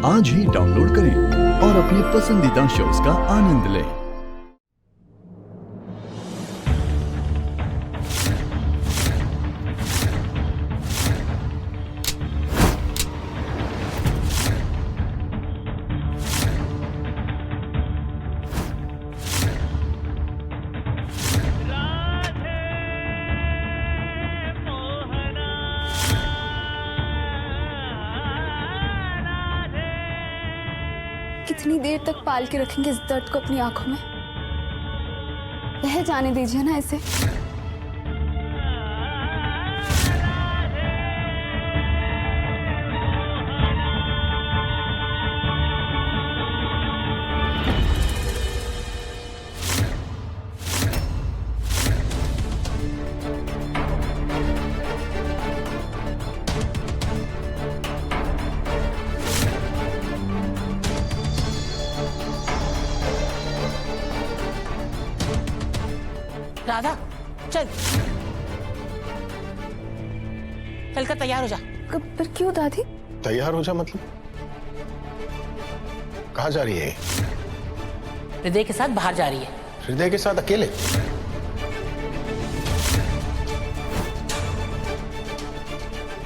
आज ही डाउनलोड करें और अपने पसंदीदा शोज का आनंद लें। कितनी देर तक पाल के रखेंगे इस दर्द को अपनी आंखों में? बह जाने दीजिए ना इसे। राधा चल चल कर तैयार हो जा। पर क्यों दादी? तैयार हो जा मतलब? कहाँ जा रही है? हृदय के साथ बाहर जा रही है। हृदय के साथ अकेले?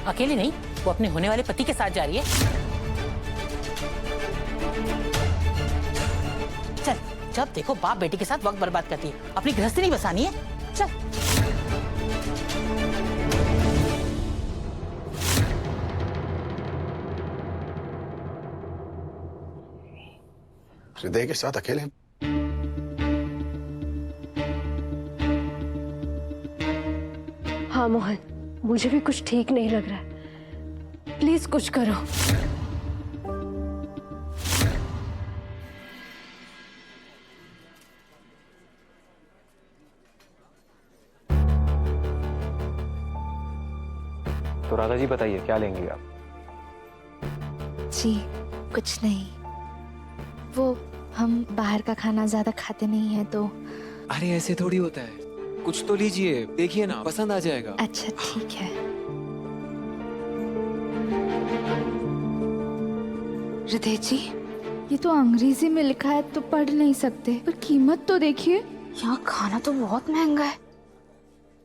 अकेली नहीं, वो अपने होने वाले पति के साथ जा रही है। चल, जब देखो बाप बेटी के साथ वक्त बर्बाद करती है, अपनी गृहस्थी नहीं बसानी है। चल हृदय के साथ अकेले? हाँ मोहन, मुझे भी कुछ ठीक नहीं लग रहा है। प्लीज कुछ करो। तो राधा जी बताइए क्या लेंगी आप? जी कुछ नहीं, वो हम बाहर का खाना ज्यादा खाते नहीं हैं तो। अरे ऐसे थोड़ी होता है, कुछ तो लीजिए, देखिए ना पसंद आ जाएगा। अच्छा ठीक है। हृदय जी, ये तो अंग्रेजी में लिखा है तो पढ़ नहीं सकते, पर कीमत तो देखिए। यहाँ खाना तो बहुत महंगा है।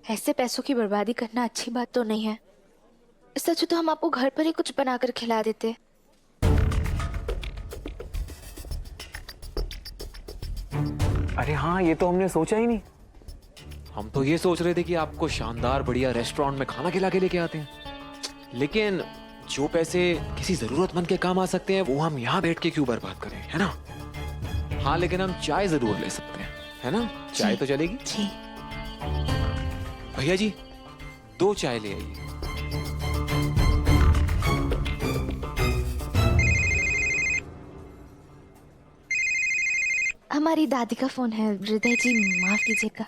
ऐसे पैसों की बर्बादी करना अच्छी बात तो नहीं है। इससे अच्छा तो हम आपको घर पर ही कुछ बनाकर खिला देते। अरे हाँ, ये तो हमने सोचा ही नहीं। हम तो ये सोच रहे थे कि आपको शानदार बढ़िया रेस्टोरेंट में खाना खिला के लेके आते हैं, लेकिन जो पैसे किसी जरूरतमंद के काम आ सकते हैं वो हम यहाँ बैठ के क्यों बर्बाद करें, है ना? हाँ लेकिन हम चाय जरूर ले सकते हैं, है ना? चाय तो चलेगी? जी भैया जी 2 चाय ले आइए। हमारी दादी का फोन है। हृदय जी माफ कीजिएगा,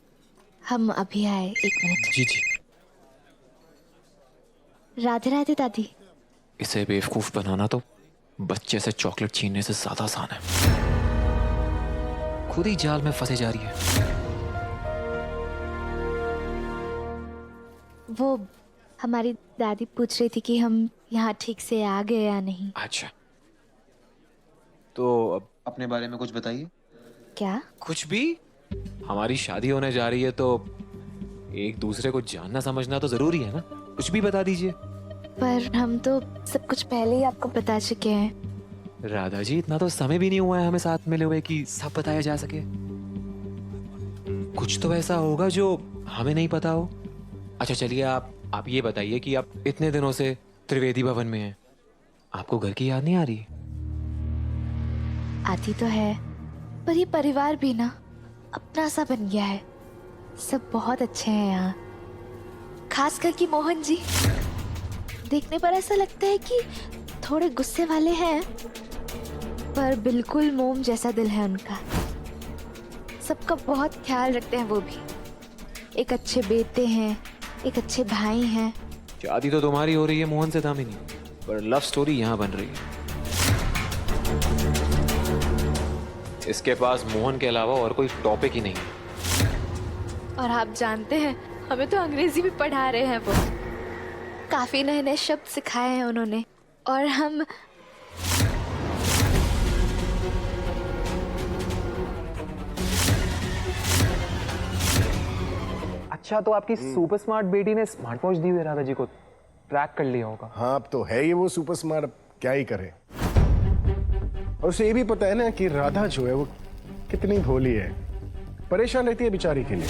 हम अभी आए, 1 मिनट। जी जी। राधे राधे दादी। इसे बेवकूफ बनाना तो बच्चे से चॉकलेट छीनने से ज्यादा आसान है। खुद ही जाल में फंसे जा रही है। वो हमारी दादी पूछ रही थी कि हम यहाँ ठीक से आ गए या नहीं। अच्छा, तो अब अपने बारे में कुछ बताइए। क्या? कुछ भी। हमारी शादी होने जा रही है तो एक दूसरे को जानना समझना तो जरूरी है ना, कुछ भी बता दीजिए। पर हम तो सब कुछ पहले ही आपको बता चुके हैं। राधा जी इतना तो समय भी नहीं हुआ है हमें साथ मिले हुए कि सब बताया जा सके। कुछ तो ऐसा होगा जो हमें नहीं पता हो। अच्छा चलिए, आप ये बताइए कि आप इतने दिनों से त्रिवेदी भवन में हैं, आपको घर की याद नहीं आ रही? आती तो है, पर ये परिवार भी ना अपना सा बन गया है। सब बहुत अच्छे हैं यहाँ, खास करके मोहन जी। देखने पर ऐसा लगता है कि थोड़े गुस्से वाले हैं, पर बिल्कुल मोम जैसा दिल है उनका। सबका बहुत ख्याल रखते हैं वो भी। एक अच्छे बेटे हैं, एक अच्छे भाई हैं। शादी तो तुम्हारी हो रही है मोहन से दामिनी, पर लव स्टोरी यहाँ बन रही है। इसके पास मोहन के अलावा और कोई टॉपिक ही नहीं है। और आप जानते हैं, हमें तो अंग्रेजी भी पढ़ा रहे हैं वो। काफी नए नए शब्द सिखाए हैं उन्होंने। और हम अच्छा तो आपकी सुपर स्मार्ट बेटी ने स्मार्ट वॉच दी हुई है राधा जी को, ट्रैक कर लिया होगा। हाँ अब तो है ही वो सुपर स्मार्ट, अब क्या ही करे। और उसे ये भी पता है ना कि राधा जो है वो कितनी भोली है, परेशान रहती है बेचारी के लिए,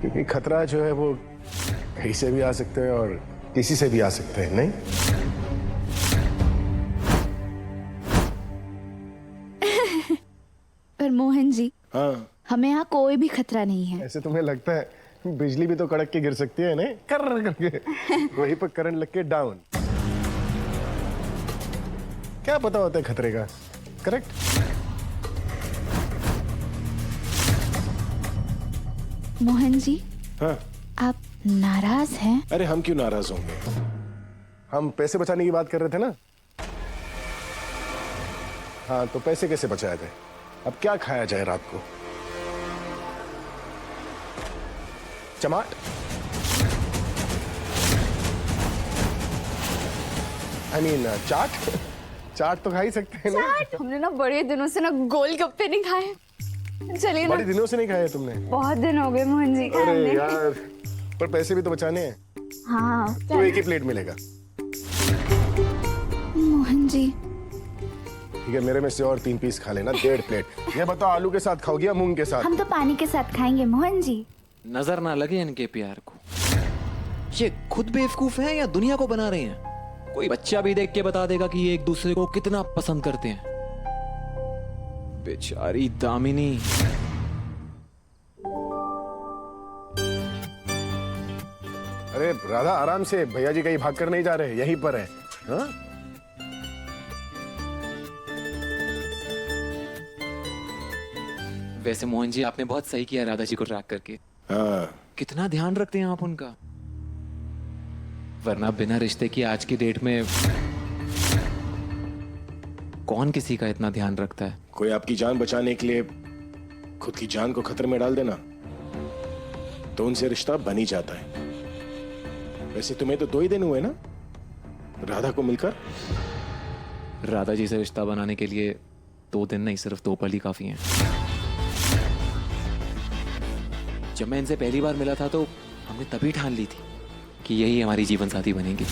क्योंकि खतरा जो है वो कहीं से भी आ सकते हैं और किसी से भी आ सकते हैं, नहीं? पर मोहन जी, हाँ हमें यहाँ कोई भी खतरा नहीं है। ऐसे तुम्हें लगता है बिजली भी तो कड़क के गिर सकती है, नहीं? कर करके वहीं पर करंट लग के डाउन। क्या पता होता है खतरे का, करेक्ट? मोहन जी, हाँ। आप नाराज हैं? अरे हम क्यों नाराज होंगे, हम पैसे बचाने की बात कर रहे थे ना। हाँ तो पैसे कैसे बचाए थे, अब क्या खाया जाए रात को? चमाट, आई मीन चाट। चाट तो खा ही सकते हैं ना। हमने ना बड़े दिनों से ना गोलगप्पे नहीं खाए। चलिए ना, बड़े दिनों से नहीं खाए तुमने? बहुत दिन हो गए मोहन जी खाए अरे हमने। यार, पर पैसे भी तो बचाने हैं। हाँ तो एक ही प्लेट मिलेगा। मोहन जी, ठीक है, मेरे में से और 3 पीस खा लेना, 1.5 प्लेट। ये बताओ आलू के साथ खाओगी या मूंग के साथ? हम तो पानी के साथ खाएंगे मोहन जी। नजर ना लगे इनके प्यार को, ये खुद बेवकूफ हैं या दुनिया को बना रहे हैं? कोई बच्चा भी देख के बता देगा कि ये एक दूसरे को कितना पसंद करते हैं। बेचारी दामिनी। अरे राधा आराम से, भैया जी कहीं भाग कर नहीं जा रहे, यहीं पर है। हाँ? वैसे मोहन जी आपने बहुत सही किया राधा जी को ट्रैक करके। हाँ। कितना ध्यान रखते हैं आप उनका, वरना बिना रिश्ते की आज की डेट में कौन किसी का इतना ध्यान रखता है। कोई आपकी जान बचाने के लिए खुद की जान को खतरे में डाल देना तो उनसे रिश्ता बन ही जाता है। वैसे तुम्हें तो 2 ही दिन हुए ना राधा को मिलकर? राधा जी से रिश्ता बनाने के लिए 2 दिन नहीं, सिर्फ 2 पल ही काफी हैं। जब मैं इनसे पहली बार मिला था तो हमने तभी ठान ली थी कि यही हमारी जीवन साथी बनेगी।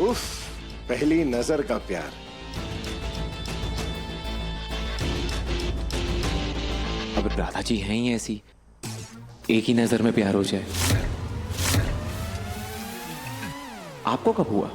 उफ, पहली नजर का प्यार। अब राधा जी हैं ही ऐसी, एक ही नजर में प्यार हो जाए। आपको कब हुआ?